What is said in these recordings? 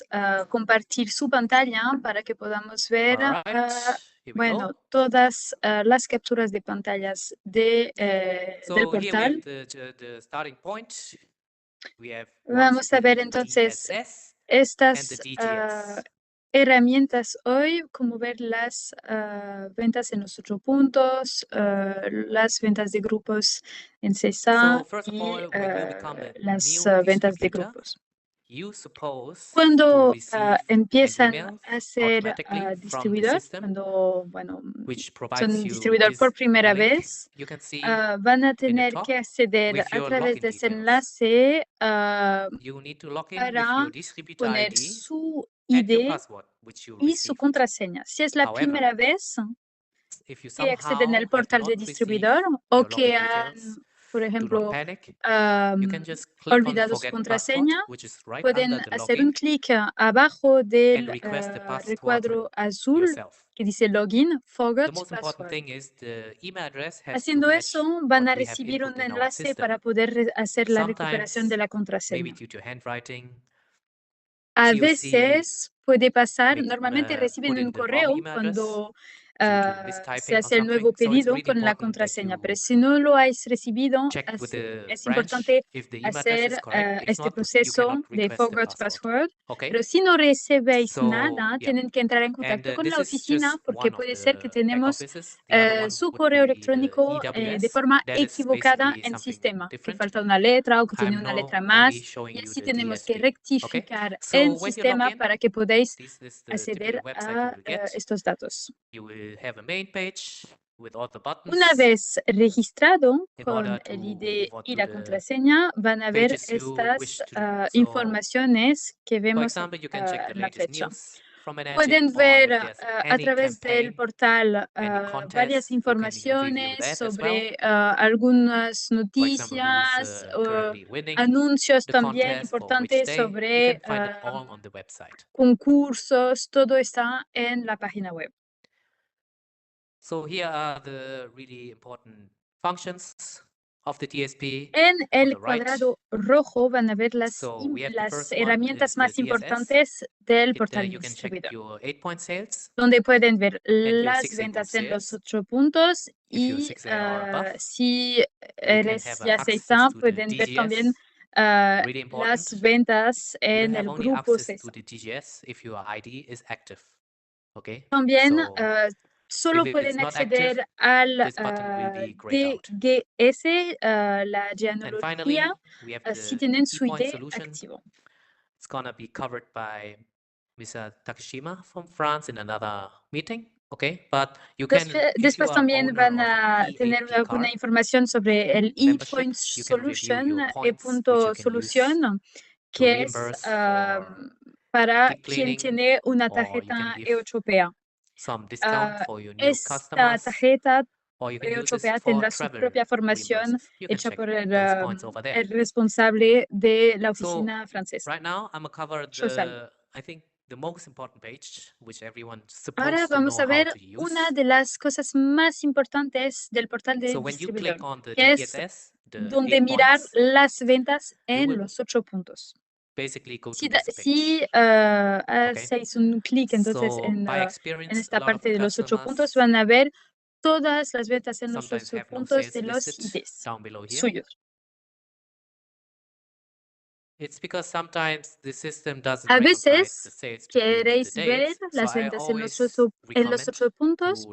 podemos compartir su pantalla para que podamos ver bueno, todas las capturas de pantallas del portal. Vamos a ver entonces estas herramientas hoy, como ver las ventas en los 8 puntos, las ventas de grupos en CESA y las ventas de grupos. Cuando empiezan a ser distribuidor, cuando son distribuidor por primera vez, van a tener que acceder a través de ese enlace para poner su ID y su contraseña. Si es la primera vez que acceden al portal de distribuidor o que han, por ejemplo, olvidado su contraseña, pueden hacer un clic abajo del recuadro azul que dice login, forgot password. Haciendo eso, van a recibir un enlace para poder hacer la recuperación de la contraseña. A veces puede pasar, normalmente reciben un correo cuando se hace el nuevo pedido con la contraseña, pero si no lo habéis recibido, es importante hacer este proceso de forgot password. Pero si no recibéis nada, tienen que entrar en contacto con la oficina porque puede ser que tenemos su correo electrónico de forma equivocada en sistema, que falta una letra o que tiene una letra más, y así tenemos que rectificar en sistema para que podáis acceder a estos datos. Una vez registrado con el ID y la contraseña, van a ver estas informaciones que vemos en la flecha. Pueden ver a través del portal varias informaciones sobre algunas noticias, anuncios también importantes sobre concursos, todo está en la página web. En el cuadrado rojo van a ver las herramientas más importantes del portal distribuidor, donde pueden ver las ventas en los 8 puntos y si eres ya CESA, pueden ver también las ventas en el grupo CESA. También solo pueden acceder al DGS, la genealogía, si tienen su ID activo. Después también van a tener alguna información sobre el e-point solution, e-punto solución, que es para quien tiene una tarjeta europea. Esta tarjeta europea tendrá su propia formación hecha por el responsable de la oficina francesa. Ahora vamos a ver una de las cosas más importantes del portal de distribuidor, que es donde mirar las ventas en los 8 puntos. Si hacéis un clic entonces en esta parte de los 8 puntos, van a ver todas las ventas en los 8 puntos de los IDs suyos. A veces queréis ver las ventas en los 8 puntos,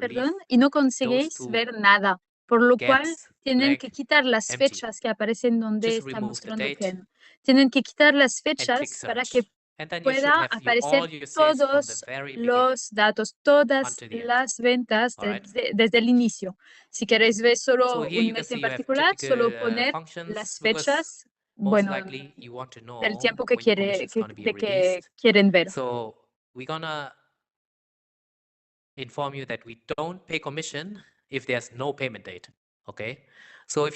y no conseguís ver nada, por lo cual tienen que quitar las fechas que aparecen donde está mostrando pleno. Tienen que quitar las fechas para que pueda aparecer todos los datos, todas las ventas desde el inicio. Si queréis ver solo un mes en particular, solo poner las fechas, del tiempo que quieren ver.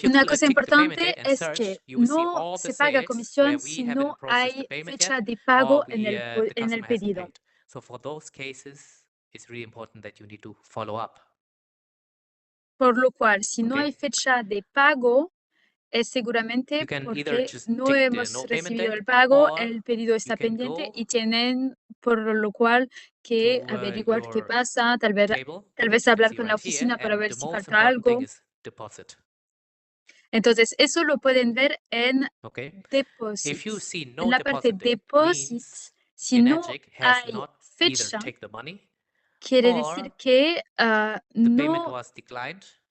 Una cosa importante es que no se paga comisión si no hay fecha de pago en el pedido. Por lo cual, si no hay fecha de pago, es seguramente porque no hemos recibido el pago, el pedido está pendiente y tienen por lo cual que averiguar qué pasa, tal vez hablar con la oficina para ver si falta algo. Entonces, eso lo pueden ver en deposits. En la parte deposits, si no hay fecha, quiere decir que no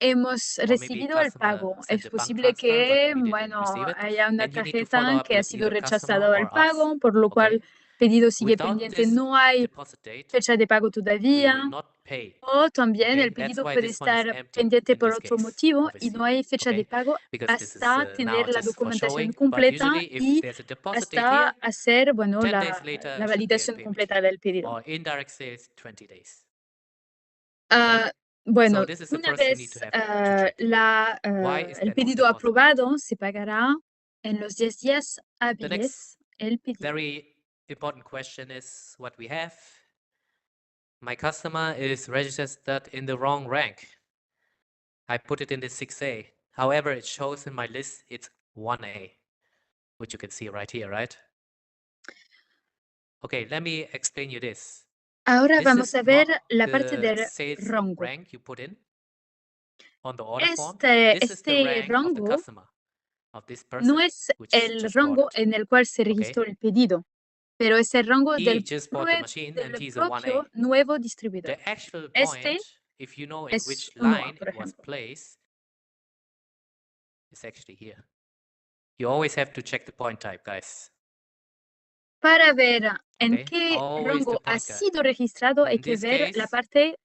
hemos recibido el pago. Es posible que, bueno, haya una tarjeta que ha sido rechazado el pago, por lo cual pedido sigue pendiente, no hay fecha de pago todavía. O también el pedido puede estar pendiente por otro motivo y no hay fecha de pago hasta tener la documentación completa y hasta hacer, bueno, la validación completa del pedido. Bueno, una vez el pedido aprobado, se pagará en los 10 días hábiles el pedido. Very important question is what we have. My customer is registered in the wrong rank. I put it in the 6A. However, it shows in my list it's 1A, which you can see right here, right? Okay, let me explain you this. Ahora vamos a ver la parte del rango. Rank you put in on the order form. Este rango no es el rango en el cual se registró el pedido, pero es el rango del propio nuevo distribuidor. Este es 1A, por ejemplo. It's actually here. You always have to check the point type, guys. Para ver en qué rango ha sido registrado, hay que ver la parte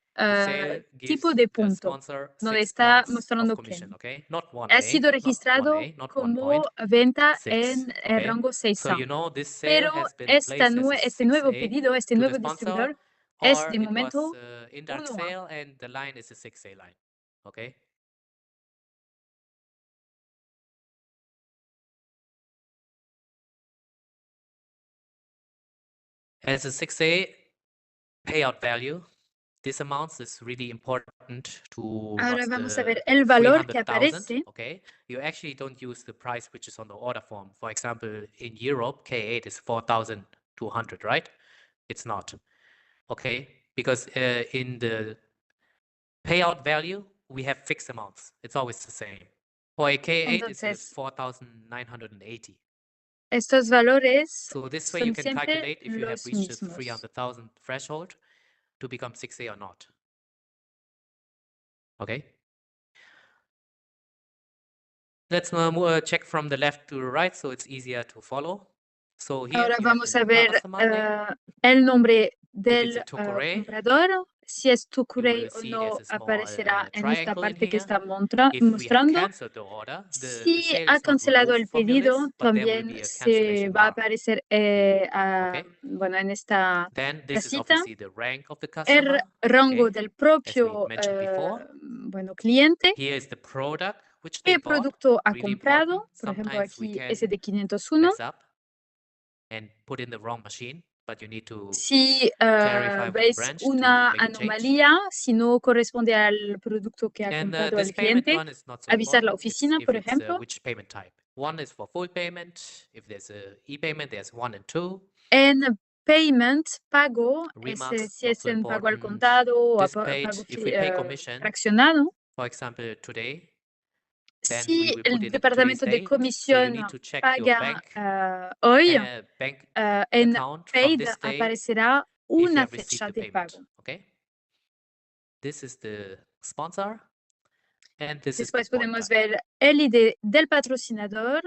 tipo de punto, donde está mostrando que ha sido registrado como venta en el rango 6A. Pero este nuevo pedido, este nuevo distribuidor, es de momento 1A. As a 6A payout value, this amount is really important to Ahora vamos a ver el valor que aparece. Okay, you actually don't use the price which is on the order form. For example, in Europe, K8 is 4,200, right? It's not. Okay, because in the payout value, we have fixed amounts. It's always the same. For a K8, it's 4,980. Estos valores so this way you can calculate if you have reached the 300,000 threshold to become 6A or not. Okay. Let's check from the left to the right so it's easier to follow. So here ahora vamos a ver el nombre del comprador. Si es Tucurey o no aparecerá en esta parte que está mostrando. Si ha cancelado el pedido, también se va a aparecer bueno, en esta casita el rango del propio bueno, cliente. ¿Qué producto ha comprado? Por ejemplo, aquí ese de 501. Si veis una anomalía, si no corresponde al producto que ha comprado el cliente, avisar la oficina, por ejemplo. En payment, pago, si es un pago al contado o pago fraccionado. Si el departamento de comisión paga hoy, en paid aparecerá una fecha de pago. Después podemos ver el ID del patrocinador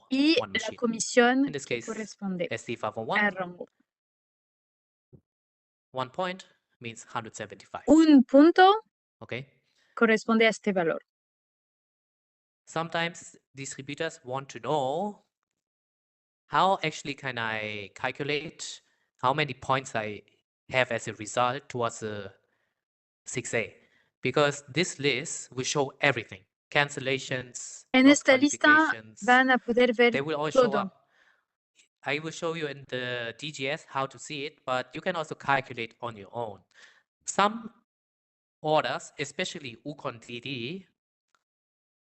y la comisión que corresponde al rango. Un punto corresponde a este valor. Sometimes distributors want to know how actually can I calculate how many points I have as a result towards a 6A, because this list will show everything. Cancellations, en esta lista van a poder ver todo. I will show you in the DGS how to see it, but you can also calculate on your own. Some orders, especially Ukon DD,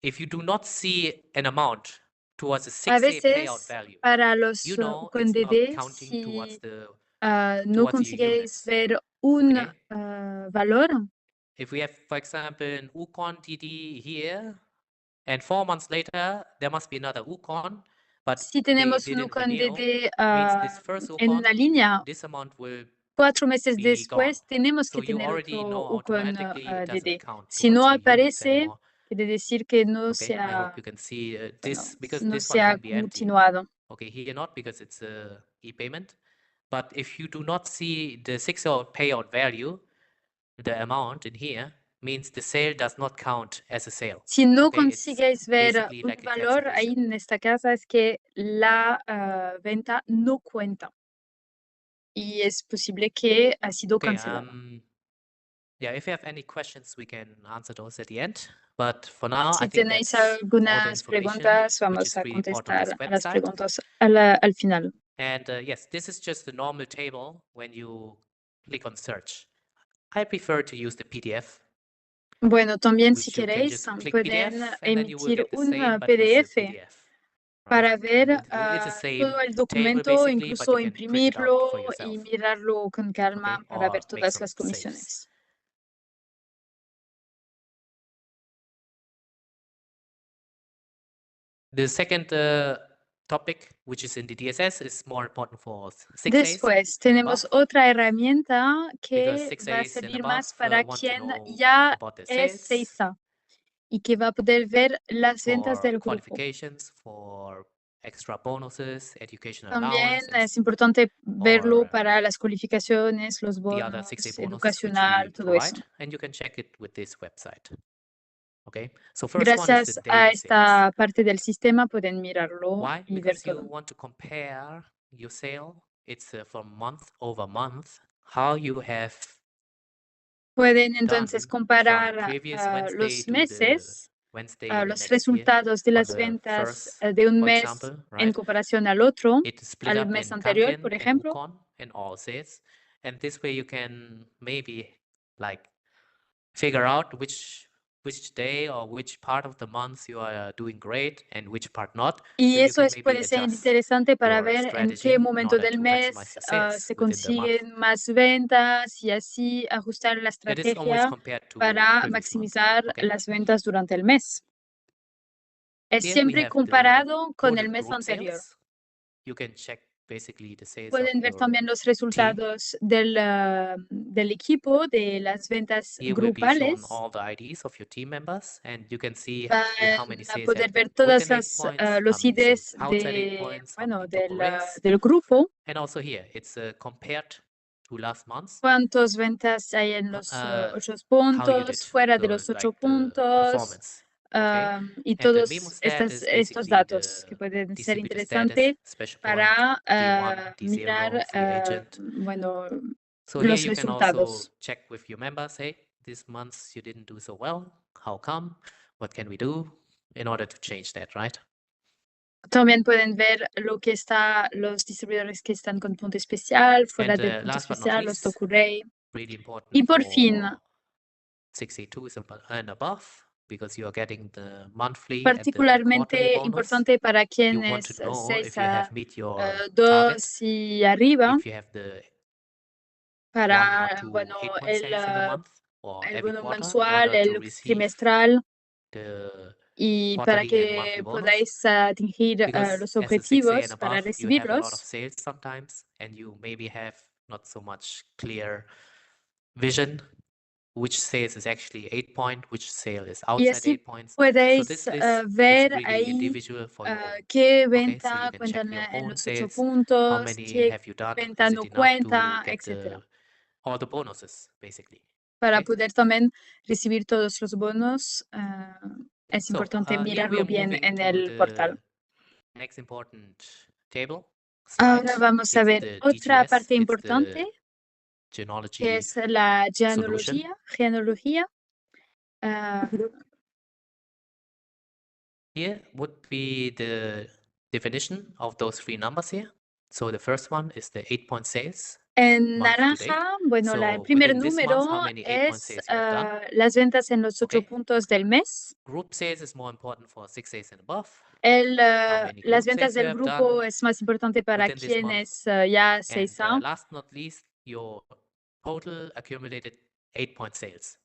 if you do not see an amount towards the A 6A payout veces, value, para los you know it's not UCONDD, counting towards si the no towards your consigues units. ver un Okay. valor, If we have, for example, an UCON DD here, and 4 months later there must be another UCON, but si they tenemos un didn't renew, UCONDD means this first en UCON, una línea, this amount will 4 meses be gone. después tenemos So que you tener already otro know automatically it doesn't UCON-DD. count Si no towards your units aparece, anymore. quiere decir que no Okay, se I ha, hope you can see bueno, this, because no this se one ha can be empty. continuado. Okay, here not, because it's a e-payment. But if you do not see the 6-hour payout value, the amount in here, means the sale does not count as a sale. Si no Okay, it's consigues ver basically un like a valor ahí cancellation. en esta casa, es que la venta no cuenta. Y es posible que ha sido Okay, cancelada. yeah, if you have any questions, we can answer those at the end. But for now, Si I think tenéis that's all the algunas information preguntas, which vamos is a really important on this contestar a las website. preguntas al final. And yes, this is just the normal table when you click on search. I prefer to use the PDF. Bueno, también si Which you can queréis, just click pueden PDF and then you will emitir get the un same, but with the PDF PDF. para Right? ver And it's the same todo el table documento, basically, but incluso you can print it out imprimirlo for y yourself. mirarlo con calma Okay? para Or ver make todas some las saves. comisiones. The second topic, which is in the DSS, is more important for 6As. Después tenemos otra herramienta que Because va a 6As and servir above más para want to quien know ya about their es sales, 6A y que va a poder ver las ventas for del grupo. qualifications, for extra bonuses, educational También allowance, and es importante verlo or para las cualificaciones, los the other bonos, 6A bonuses which we educacional, todo eso. provide, and you can check it with this website. Okay, so first one is Gracias the a daily esta sales. parte del sistema pueden mirarlo Why? y ver Because you todo. want to compare your sale. It's from month over month, how you have Pueden done entonces from comparar previous Wednesday los to the meses, Wednesday in the los next year. resultados de On las the ventas first, de un for mes example, en right? comparación al otro, It's split al up mes in anterior, Cambian por and ejemplo. UCON and all sales. And this way you can maybe like figure out which day or which part of the month you are doing great and which part not. Y So you eso can maybe puede ser adjust interesante para your ver en strategy qué in momento order del to maximize mes your sales se within the month. consiguen más ventas y así ajustar la That is always estrategia compared to para previous month. maximizar Okay. las ventas durante el mes. Es Here we siempre have the comparado con el total mes group anterior. sales. You can check basically the sales of Pueden ver your también los team. resultados del equipo, de las ventas Here will be shown grupales. all the IDs of your team members, and you can see Van how many a sales poder have ver been todas within 8 las, points, how los many IDs sales outside 8 de, points, how bueno, many took a raise. del grupo. And also here, it's compared to last month, ¿Cuántas ventas hay en los 8 how you did, puntos, fuera de so los 8 like the puntos? performance. Okay. Y And the todos memo stat is estos basically datos que the pueden ser distributor status, interesantes special point, para D1, D0, mirar free agent. bueno, So here los you can also resultados. check with your members, hey, this month you didn't do so well. How come? What can we do in order to change that, right? También pueden ver lo que está, los distribuidores que están con punto especial, fuera And del punto last but not especial, los least, Tokurei. really important Y por fin, for 62 and above, because you are getting the monthly and the quarterly particularmente bonus. importante para You want quienes to know 6 if you have meet your target, 2 y arriba, if you have the 1 or para 2 bueno, 8-point sales in a month or el every bono quarter in mensual, order to el receive trimestral, the y para quarterly and monthly que bonus. podáis atingir Because los as a 6A and objetivos para above, you have a lot of recibirlos. sales sometimes, and you maybe have not so much clear vision which sales is actually 8-point, which sale is Y outside así 8 points. So podéis this list is ver really ahí individual for your own. qué Okay, so venta you can cuenta check your en own los 8 sales, how puntos, many qué have you done, venta is no it enough to cuenta, get etc. all the bonuses, basically. Para Okay. poder también recibir todos los bonos, es So, importante here we mirarlo are bien moving en to el the portal. next important table, Ahora slide. vamos a It's ver the otra DGS, parte it's importante, the genealogy que es la solution. genealogía. Here would be the definition of those three numbers here. So the first one is the 8-point sales. En month to date. naranja, bueno, el So primer within this month, número how many 8 point es sales you have done? las ventas en los 8 Okay. puntos del mes. Group sales is more important for 6 days and above. Las group ventas sales you del have grupo done es más importante para within this month? quienes ya And 6A. last but not least, your total accumulated 8 point sales.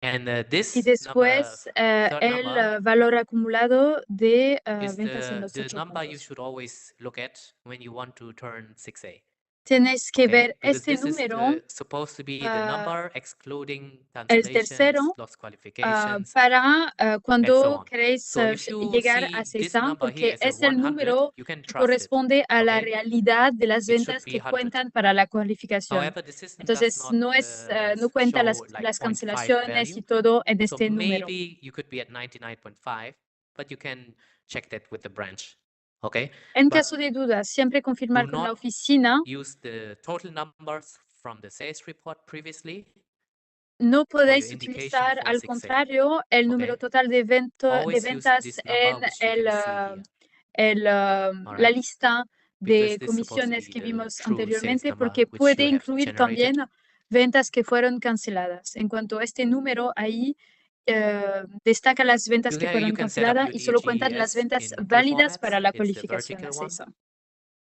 And Y this después third el number valor acumulado de is ventas en los the 8 number you puntos. should always look at when you want to turn 6A. Tienes que Okay? ver Because este this is número, supposed to be the number excluding el cancellations, tercero, lost qualifications, para and so cuando on. queréis So if you llegar a see this 6A, number here porque as a es el 100, número you can que trust it. corresponde a la Okay? realidad de las It should ventas be que 100. cuentan para la cualificación. However, the system does Entonces, not no cuenta show like las 0.5 cancelaciones value. y todo en So este número. maybe you could be at 99.5, but you can check that with the branch. Okay? En But caso de dudas, siempre confirmar do con la not oficina. use the total numbers from the sales report previously No for your podéis indication utilizar, for al 6A. contrario, el número Okay? total de Always use ventas this en number which you can see here. la Alright? lista Because de this is supposed to comisiones be que the vimos true sales anteriormente, number porque which puede you have incluir generated. también ventas que fueron canceladas. En cuanto a este número, ahí destaca las ventas que You fueron can set up canceladas your y solo cuentan las DGS ventas in 2 válidas para formats. la It's the cualificación vertical a one 6A.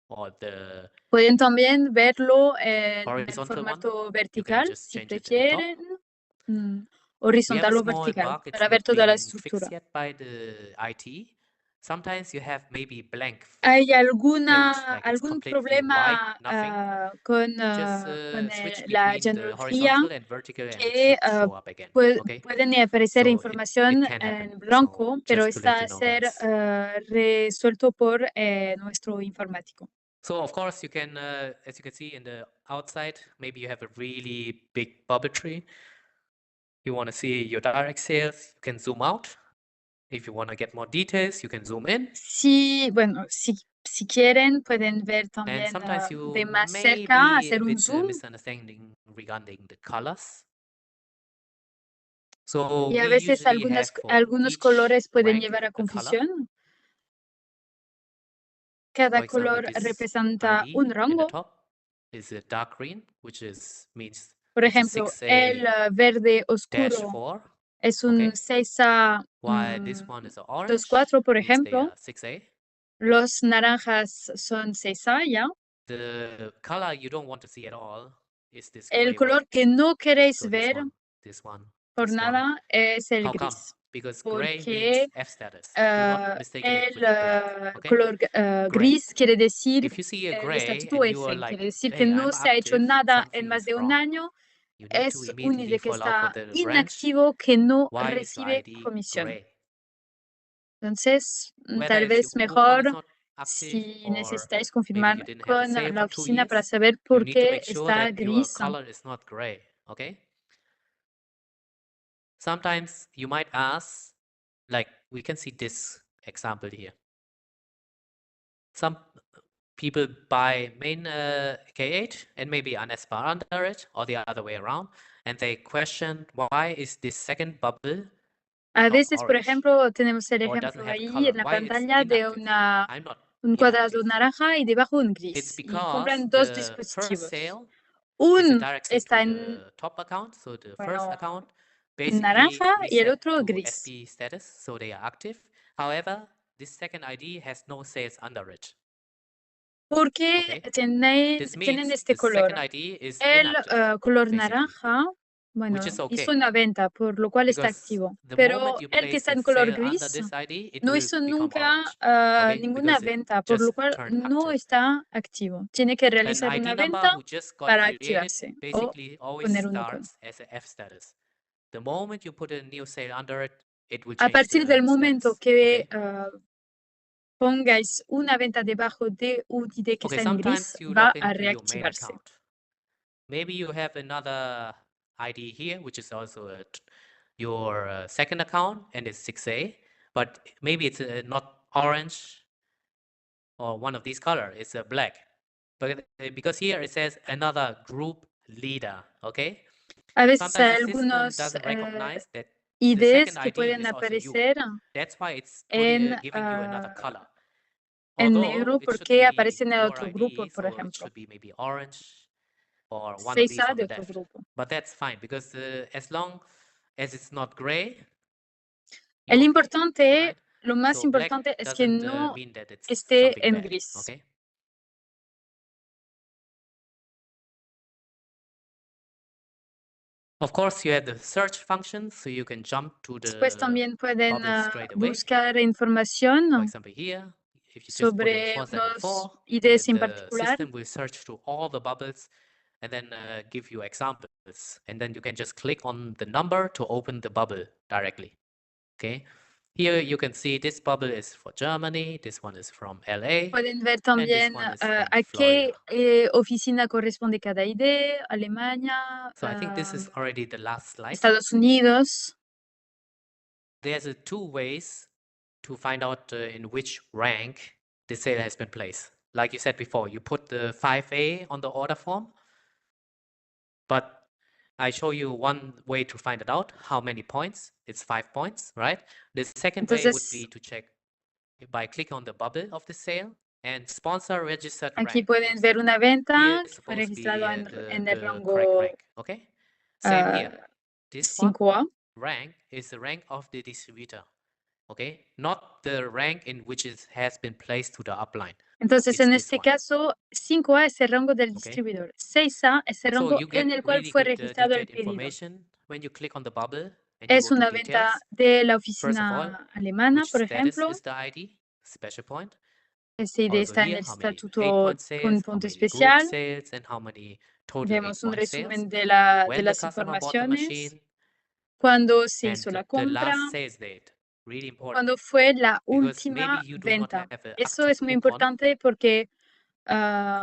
or the Pueden también verlo en el horizontal one. formato You can vertical, just si change it at the top. prefieren, We have a horizontal o small vertical, bug. It's para ver not toda la been estructura. fixed yet by the IT. Sometimes you have maybe blank ¿Hay page, like it's algún completely problema white, nothing. con Just la switch between the genealogía horizontal and vertical and it que should show up again. Okay? pueden aparecer So información it can happen. en blanco, So pero just to está let a you know, ser guys. resuelto por nuestro informático. So of course you can, as you can see in the outside, maybe you have a really big bubble tree. You want to see your direct sales, you can zoom out. If you want to get more details, you can zoom in. Sí, bueno, si quieren pueden ver And también sometimes you de más may cerca, be a hacer un bit zoom. misunderstanding regarding the colors. So Y a we veces usually have for algunos each colores pueden rank llevar a a color. confusión. Cada For example, color this representa ID un in the rango. top is a dark green, which means Por it's a ejemplo, el 6A verde dash oscuro 4. es un Okay. 6A While this one is orange, 24, por means they ejemplo. are 6A. Los naranjas son 6A, ¿ya? The color you don't want to see at all is this El gray color one. que no queréis So ver this one, por this one. nada es el How come? gris. Because gray Porque means F status. Do not mistake it el with black. Okay? color Gray. gris quiere decir If you see a el gray estatuto and you are F, like, quiere decir que hey, no I'm se ha hecho active, nada en something más is de un wrong. año, You need to es un immediately IDE que follow up está with the branch. inactivo, que no Why is your recibe ID comisión. gray? Entonces, Whether tal if vez your coupon mejor is not active si or necesitáis maybe confirmar you didn't have a con sale la for 2 oficina para years, saber you por need to qué make sure está that your gris. color is not gray. Okay? Sometimes you might ask, like we can see this example here. Some people buy main K8 and maybe an SPAR under it or the other way around, and they question why is this second bubble A not veces, por orange ejemplo, tenemos el or doesn't ejemplo have ahí color? en la Why it's pantalla de inactive? I'm not un cuadrado inactive. naranja y debajo un It's gris. Y because compran dos the first dispositivos. sale is a Un direct sale está to en the top account, so the first bueno, account basically naranja y el reset otro to gris. SP status, so they are active. However, this second ID has no sales under it. Porque Okay? This tienen means este the color. second ID is El inactive, color basically, naranja, bueno, which is okay. hizo una venta, por lo cual está Because activo. the Pero moment you el que place está the en color sale under gris this ID, it no will hizo become nunca orange. Okay? ninguna Because it venta, por lo just cual turned no active. está activo. Tiene que An realizar ID una number venta who just got para created activarse o basically always poner un icono. starts as a F status. The moment you put a new sale under it, it will A change partir del the momento status. que Okay? pongáis una venta debajo de un ID que Okay, está en gris, sometimes you va log a into your main reactivarse. account. Maybe you have another ID here, which is also your second account, and it's 6A, but maybe it's not orange or one of these color. It's black, but because here it says another group leader. Okay. A veces Sometimes hay the system algunos doesn't recognize that the IDs second que ID pueden is also you. aparecer That's why it's en, giving you another color. en Although negro it should porque be aparecen en your otro ID, grupo, por so it ejemplo. should be maybe orange or one of these 6A on de the otro left. grupo. But that's fine because as long as it's not gray, El you're okay, importante, right? lo más So black importante es que doesn't no mean that it's esté something en bad, gris. okay? Of course, you have the search function, so you can jump to Después the también pueden bubble straight away. buscar For información example, here, if you just put in sobre unos 474, IDs en the particular. system will search through all the bubbles and then give you examples. And then you can just click on the number to open the bubble directly. Okay. Here you can see this bubble is for Germany, this one is from LA, Pueden ver and this también one is from a qué Florida. oficina corresponde cada ID, Alemania, So I think this is already the last slide. Estados Unidos. There's two ways to find out in which rank the sale has been placed. Like you said before, you put the 5A on the order form, but I show you one way to find it out, how many points. It's 5 points, right? The second way would be to check by clicking on the bubble of the sale and sponsor registered Aquí rank. pueden ver una venta Here que is fue supposed to be registrado en el the correct rango rank, okay? Same here. This one 5A. rank is the rank of the distributor, okay? Not the rank in which it has been placed to the upline. Entonces, It's en this este one. caso, 5A es el rango del Okay. distribuidor. 6A es el So rango you en get el cual really fue good registrado el detailed pedido. information when you click on the bubble and you Es go to una details. venta de la First of all, oficina alemana, which por status ejemplo. is the ID, special point. Este ID Also está en here, el how many estatuto 8-point con sales, how punto many group especial. sales, and how many total Vemos un 8-point sales. resumen de When the las customer bought the informaciones. machine, Cuando se and hizo la the compra. last sales date, really important. Cuando fue la Because maybe última you do not venta. have an Eso active es muy coupon. importante porque, So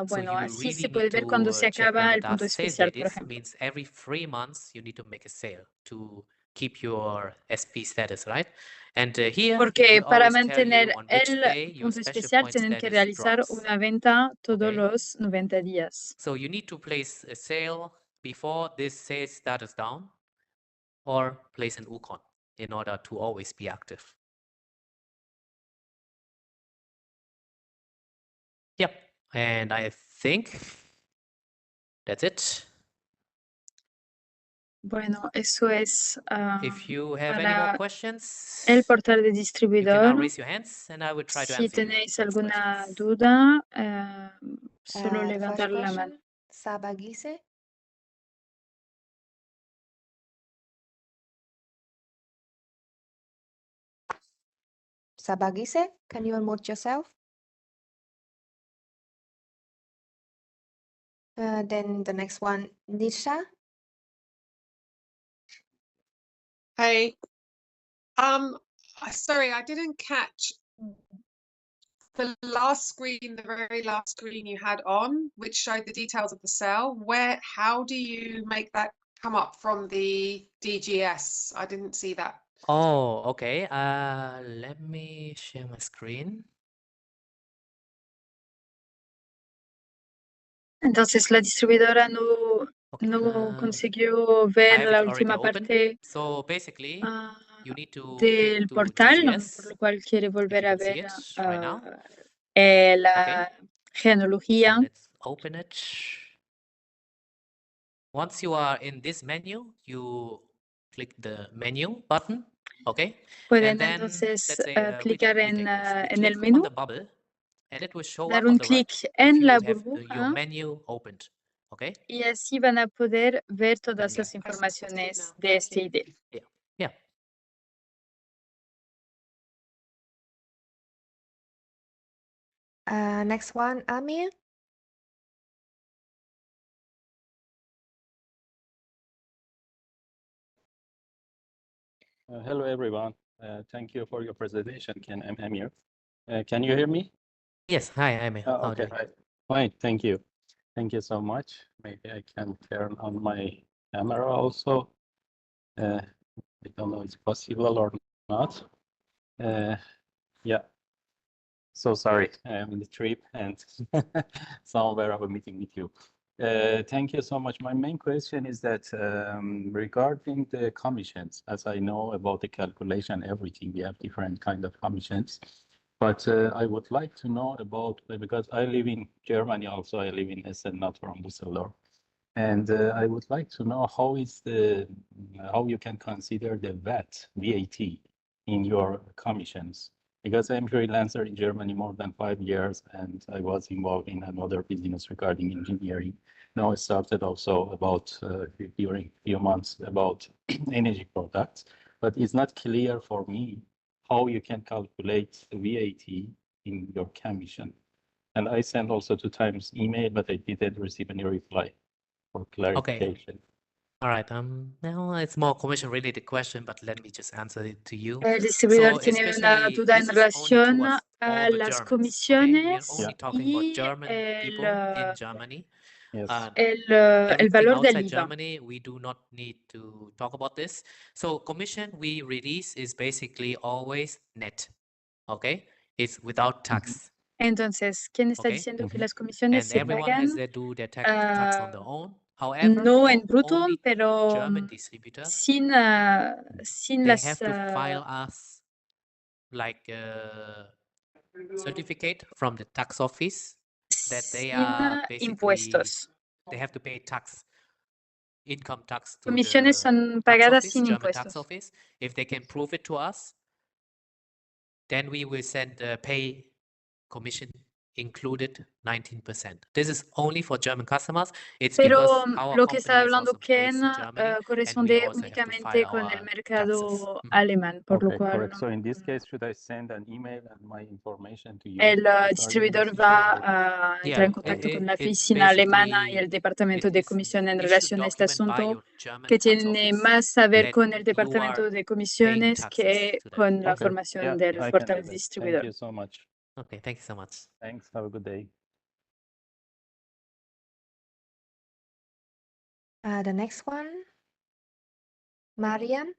bueno, you así really se need puede ver cuando to se check when acaba the el punto last sales especial, date por is. ejemplo. Means every 3 months you need to make a sale to keep your SP status, right? And here Porque it will para always tell mantener you on which el day your punto special especial point tienen que status realizar drops. una venta todos Okay. los 90 días. So you need to place a sale before this sales status down or place an UCON in order to always be active. Yep, and I think that's it. Bueno, eso es If you have any more para questions, el portal de you can now distribuidor. raise your hands and I will try to Si answer tenéis those alguna questions. duda, solo The levantar first la mano. question, Sabagise. Sabagise, can you unmute yourself? Then the next one, Nisha. Hey, sorry, I didn't catch the last screen, the very last screen you had on, which showed the details of the cell. How do you make that come up from the DGS? I didn't see that. Oh, okay. Let me share my screen. Entonces la distribuidora Okay, no consiguió ver have la it already última open. parte So basically, you need to del click to portal, DGS, por lo cual quiere if volver you a can see ver it right now. la genealogía. So let's open it. Once you are in this menu, you click the menu button, okay? Pueden And then entonces let's say clicar we en, take this. We en el click on menú, the bubble, and it will show dar up on un the clic right en if la you have your burbuja menu opened, okay? y así van a poder ver todas Then, las yeah. informaciones de este ID. Yeah. Next one, Amir. Hello, everyone. Thank you for your presentation, I'm Amir. Can you hear me? Yes, hi, I'm here. Oh, okay, hi. Fine, thank you. Thank you so much. Maybe I can turn on my camera also. I don't know if it's possible or not. Yeah. So sorry, I'm in the trip and somewhere of a meeting with you. Thank you so much. My main question is that regarding the commissions, as I know about the calculation, everything, we have different kind of commissions. But I would like to know about, because I live in Germany also, I live in Essen, not from Düsseldorf. And I would like to know how you can consider the VAT in your commissions, because I'm freelancer in Germany more than 5 years, and I was involved in another business regarding engineering. Now I started also about during few months about energy products, but it's not clear for me how you can calculate VAT in your commission. And I sent also 2 times email, but I didn't receive any reply for clarification. All right. Now it's more commission related question, but let me just answer it to you. El distribuidor So tiene una especially duda en this is only relación towards a all the las Germans, okay? We are comisiones only talking about y German people in Germany. Yes. el Everything valor del outside IVA. Germany, we do not need to talk about this. So commission we release is basically always net, okay? It's without tax. Entonces, ¿quién está Okay. diciendo que las comisiones And se everyone pagan has to do their tax on their own. However, no for en bruto, only pero German distributors, sin they las have to file us like a certificate from the tax office that they sin are basically impuestos. they have to pay tax, income tax to Comisiones the son tax pagadas office, sin German tax impuestos. office. If they can prove it to us, then we will send pay commission included 19%. This is only for German customers. It's Pero because our lo que está company is hablando also Ken based in Germany, and we corresponde also have to únicamente file con el our mercado taxes. alemán, por lo Okay, cual correct. So in this case, should I send an email and my information to you? el regarding the distribuidor situation, va or- a entrar Yeah, en contacto con la it's oficina alemana y el basically departamento it de is comisión en issued relación a este document by asunto, your German que tax tiene office más a ver that con el you departamento are de paying comisiones taxes que to them. con la Okay, formación yeah, del I can portal do that. Thank distribuidor. you so much. Okay, thank you so much. Thanks. Have a good day. The next one, Mariam.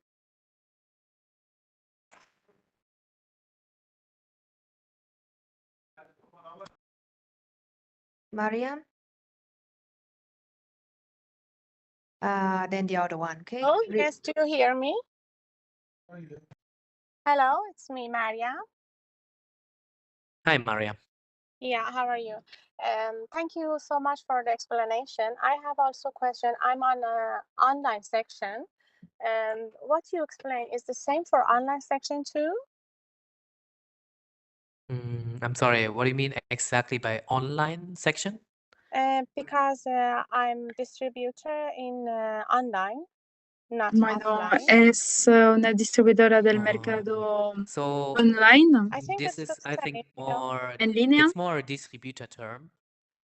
Mariam. Then the other one, okay? Oh, yes, do you hear me? Hello, it's me, Maria. Hi, Maria. Yeah, how are you? Thank you so much for the explanation. I have also a question. I'm on an online section. What you explain is the same for online section too? I'm sorry, what do you mean exactly by online section? Because I'm distributor in online, not Bueno, offline. es una distribuidora del Oh. mercado So online, I think this it's is, the I think, same, you know? more, en línea, it's more a distributor term.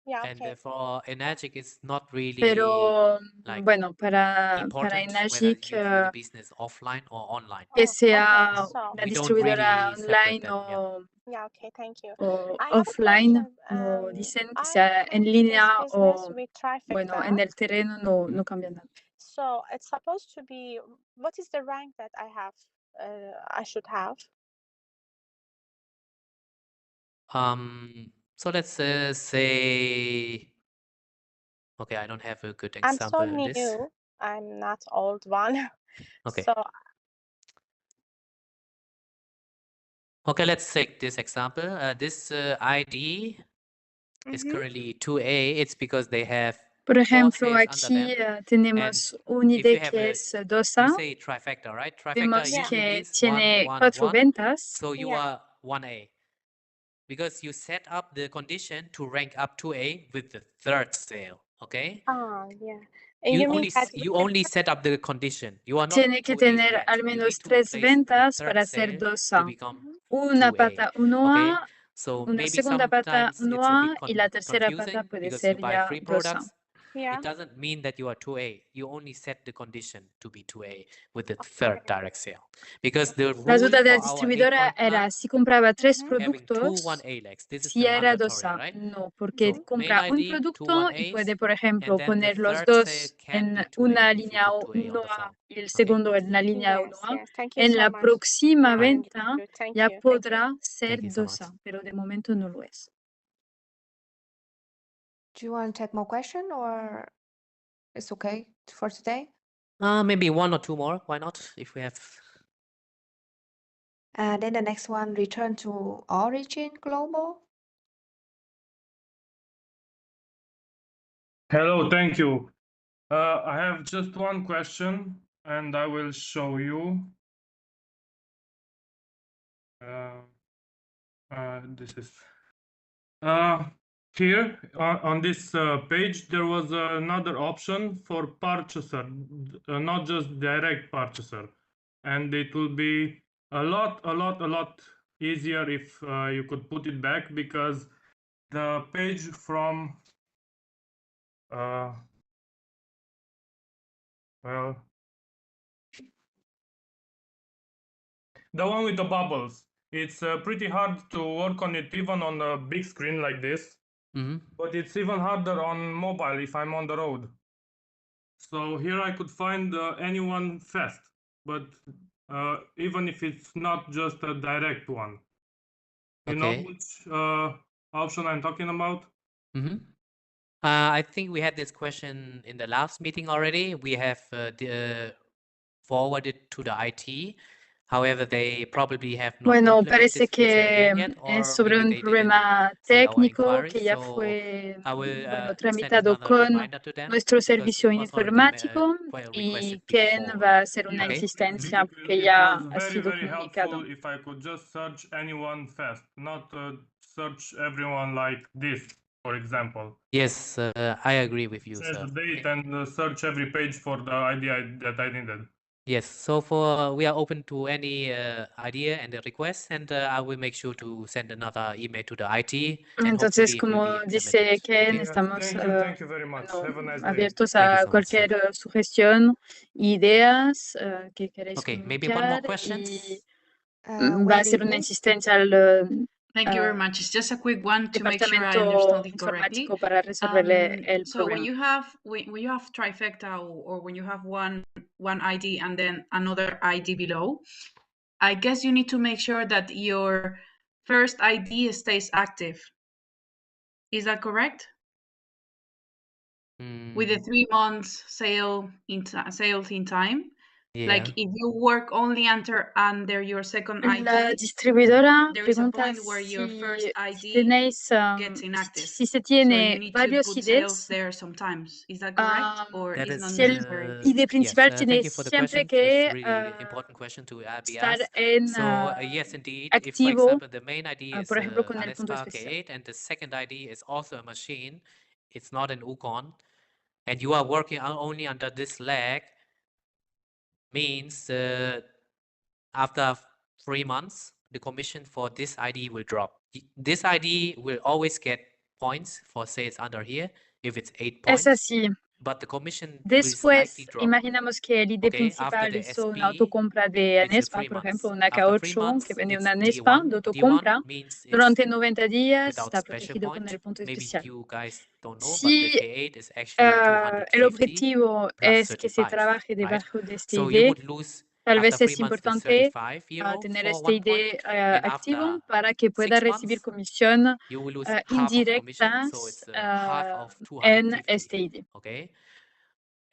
Yeah, And okay. for Enagic, it's not really pero like bueno, para important whether Enagic, you do the business offline or online. que Oh, sea okay, so una We don't distribuidora really separate online them, yeah. yeah, okay, thank you. o I have a offline, question. no dicen que I sea en come to línea this business o with bueno, Trifecta. en el terreno no cambia nada. So it's supposed to be, what is the rank that I have, I should have? So let's say, okay, I don't have a good I'm example so in this. new. I'm not old one. Okay. So Okay, let's take this example. This ID is currently 2A. It's because they have Por ejemplo, 4 cells under aquí them. tenemos un If you ID have que a, es 2A, we say trifecta, right? Trifecta vemos Yeah. usually que means tiene 1, 1, 4 1. ventas. So you Yeah. are 1A. Because you set up the condition to rank up 2A with the third cell, okay? yeah. You mean only that you only set up the condition. You are not Tiene que 2A tener yet. al You menos need to 3 place the ventas third para ser cell 2A. to become Una 2A, pata 1A, okay? So una maybe segunda pata sometimes it's a 1A bit y la tercera confusing pata puede because you ser buy ya free 2A. products. Yeah. It doesn't mean that you are 2A. You only set the condition to be 2A with the third direct sale. Because the La rule duda de la for our distribuidora 8-point plan, era si compraba 3 having two productos, 1A legs. This is si the era mandatory, 2A. right? No, porque So compra main un ID, two producto y 1As, puede, por ejemplo, and then the poner los third dos cell can en be 2A una if you línea put 2A on the 1A form. y el Okay. segundo en la línea Yes, 1A. yes. Thank you En so la much. próxima Now I venta understood. Thank ya you. Thank you. podrá ser Thank you so much. 2A, pero de momento no lo es. Do you want to take more question or it's okay for today? Maybe 1 or 2 more. Why not? If we have. Then the next one, return to origin global. Hello, thank you. I have just one question, and I will show you. This is here on this page. There was another option for purchaser, not just direct purchaser, and it will be a lot easier if you could put it back, because the page from well, the one with the bubbles. It's pretty hard to work on it even on a big screen like this, but it's even harder on mobile if I'm on the road. So here I could find anyone fast, but even if it's not just a direct one. You know which option I'm talking about? I think we had this question in the last meeting already. We have forwarded to the IT. However, they probably have not Bueno, implemented parece this feature que again yet, es or sobre maybe un they didn't problema see our técnico inquiry. que ya So fue I will bueno, send tramitado another con reminder to them, nuestro because servicio it was already informático requested y Ken before. va a hacer una Okay. insistencia porque It ya was ha sido very comunicado. helpful if I could just search anyone fast, not search everyone like this, for example. Yes, I agree with you, Change sir. the date and search every page for the idea that I needed. Yes, so we are open to any idea and the request, and I will make sure to send another email to the IT. And Entonces, hopefully it will como be dice implemented. Ken, Okay? estamos Thank you very much. bueno, Have a nice day. abiertos Thank you a so much, sir. cualquier sugestión, ideas que queréis Okay, maybe one more comunicar question. y va a hacer una insistencia al Thank you very much. It's just a quick one to make sure I departamento understand it correctly. informático para resolverle el So problema. when you have trifecta or when you have one ID and then another ID below, I guess you need to make sure that your first ID stays active. Is that correct? With the 3 months sales in time. Yeah. Like if you work only under your second ID, La distribuidora there is a pregunta point where your first si ID tenéis, gets inactive. si se So tiene you need to varios put sales IDs, there sometimes. Is that correct? Or That is is, not si el necessary? ID principal tiene thank you for the siempre question. que It's really important question to be estar asked. en So yes, indeed. If, for activo, example, the main ID is por ejemplo, con el punto esta especial. K8 and the second ID is also a machine, it's not an UCON, and you are working only under this leg, means after 3 months, the commission for this ID will drop. This ID will always get points for sales under here if it's 8 points. Es así. But the commission Después, will slightly drop. imaginamos que el ID Okay, principal after the hizo una SP, autocompra de it's Anespa, 3 por months. ejemplo, una After 3 K8 months, que vende it's una Anespa D1. de autocompra. D1 means it's Durante 90 días without está special protegido con point. el punto Maybe especial. you guys don't know, but the Si K8 is actually el 250 objetivo plus es que se 35, trabaje right? debajo de este So you ID, would lose tal after vez 3 es months the importante 35 euro tener for este 1 ID point, and activo after para que pueda 6 recibir months, comisión you will lose half of commission, so indirectas it's half of en 250. este ID. Okay,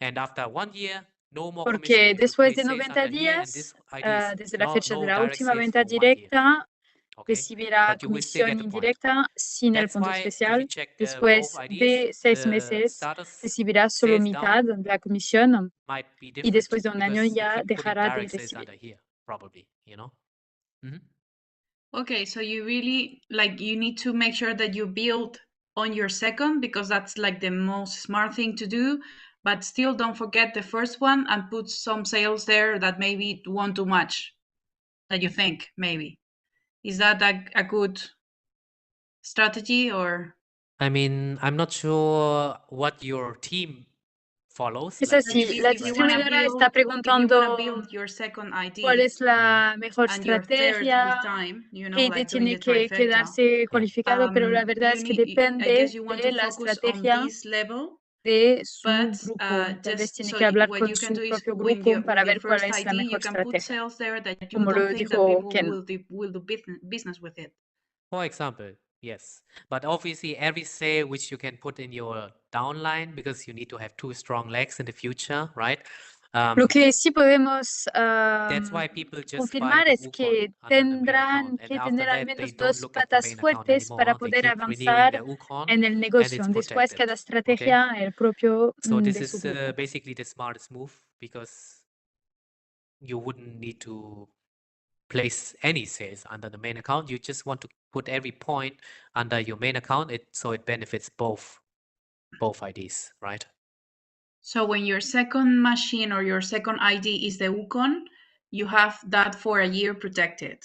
and after 1 year, no more Porque commission. If you después de place sales 90 under here, and días, this ID is desde la fecha de no la direct última sales venta for 1 year. directa, Okay, recibirá but you will still comisión get the point. indirecta sin el That's punto why if especial. you check Después both de IDs, 6 the meses, status recibirá solo sales mitad down de la comisión might be y different después de un año because you ya keep putting dejará de direct sales recibir. under here, probably, you know. Okay, so you really you need to make sure that you build on your second, because that's like the most smart thing to do, but still don't forget the first one and put some sales there that maybe won't do much, that you think maybe. Is that a good strategy, or? I mean, I'm not sure what your team follows. Es like así, which la If you wanna distribuidora build- está if you wanna preguntando build your second ID cuál es la mejor and your third estrategia, with time, you know, qué like tiene doing the que trifecta, quedarse cualificado, pero la verdad es que I depende guess you want de to la focus on estrategia this level, de su but grupo. Tal vez just tiene so que hablar what con you su can do is propio with grupo your, para with your ver cuál first es la ID, mejor you can put estrategia. sales there that you Como don't lo think that dijo people Ken. will do business with it. For example, yes. But obviously every sale which you can put in your downline, because you need to have 2 strong legs in the future, right? Lo que sí podemos That's why people just buy confirmar the es que UCON under the main tendrán account, que and after tener al that they menos don't dos look at the patas main account fuertes para anymore. They poder keep renewing avanzar their UCON, en el and negocio. it's Después, protected. cada Okay, estrategia el propio so this de su is grupo. basically the smartest move, because you wouldn't need to place any sales under the main account. You just want to put every point under your main account, so it benefits both IDs, right? So when your second machine or your second ID is the UCON, you have that for a year protected.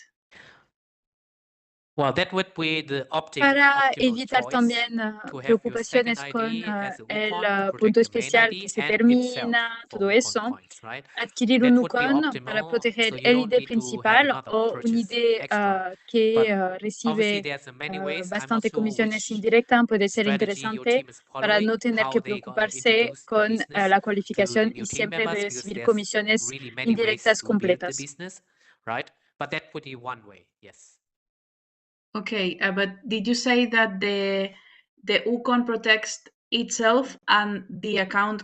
Well, that would be the Para optimal evitar choice, también to have your preocupaciones second con ID as a el UCON to punto protect your main especial ID que se and itself termina, for todo UCON eso, points, right? adquirir That un would be UCON para optimal, so proteger you el don't ID need to have principal another o un purchase ID extra. que But obviously, recibe there's many ways. I'm not bastante sure comisiones which indirectas. Puede ser strategy your interesante team is para no following, tener how que they gonna preocuparse introduce the con business la to the cualificación new y team siempre members, because recibir there's comisiones really many ways indirectas to build the completas. business, right? But that would be one way, yes. Okay, but did you say that the UCON protects itself and the account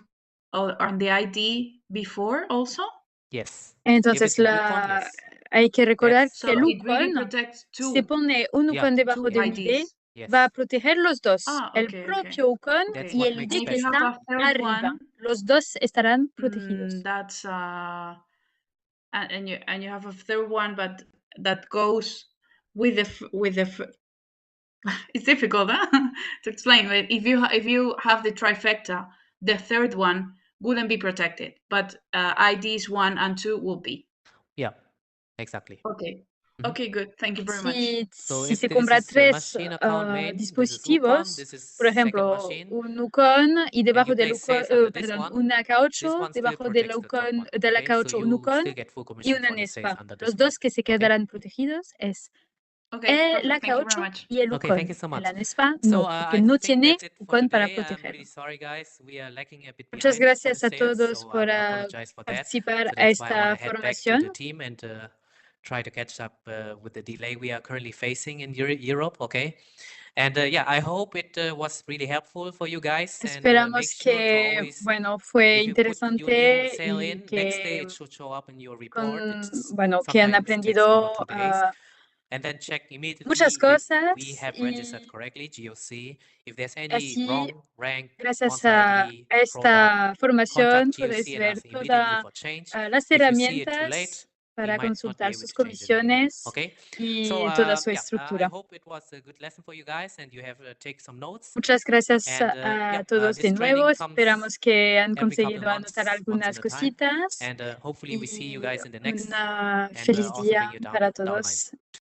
or the ID before also? Yes. Entonces, If it's an UCON, yes. hay que recordar That's que el So it really UCON, protects si se two pone un Yeah, UCON debajo two del ID, IDs. yes. va a proteger los dos, Ah, el okay, okay. propio UCON That's y what el makes ID And que if you special. have está a third arriba. one, Los dos estarán protegidos. that's and you have a third one, but that goes with the it's difficult to explain. But if you have the trifecta, the third one wouldn't be protected, but IDs 1 and 2 will be. Yeah, exactly. Okay. Mhm. Okay, good. Thank you very much. So Si if se this compra is a tres machine account main, this is UCON, dispositivos, this is por second ejemplo, machine, un UCON y and debajo you del place UCON, sales under this perdón, one, una this caucho, one still debajo del protects the top UCON, one, de la okay? So caucho un you UCON still get full y commission una for the sales NESPA. under Los this one, dos que se okay? quedarán protegidos es Okay, perfect. la Thank you very caucho much. y el Okay, UCON. thank you so much. La NESPA So no, porque I no think tiene that's it for UCON para today. I'm proteger. really sorry, guys. We are lagging a bit Muchas behind for the gracias a sales, todos so por I apologize for that. participar So a that's why I want esta to head back to formación. the team and try to catch up with the delay we are currently facing in Europe, okay? And yeah, I hope it was really helpful for you guys. And make Esperamos sure to que, always, bueno, fue if you put your new interesante sale y in, next day que, it should show up in your report. It's bueno, que han sometimes takes 1 or aprendido 2 days. And then check immediately muchas if cosas we have y registered correctly, GOC. If there's any así, wrong rank, gracias sponsor a ID, esta product, formación contact podéis GOC and ver ask immediately todas for change. las If you see it too late, herramientas we para might not be consultar able sus to change it anymore. comisiones Okay. y So toda su yeah, I estructura. hope it was a good lesson for you guys and you have taken some notes. Muchas gracias And a yeah, todos de this training nuevo. comes Esperamos que han every couple conseguido months, anotar once algunas at a time. cositas And hopefully we see you y guys in the next, un and feliz also día bring you down para the line. todos.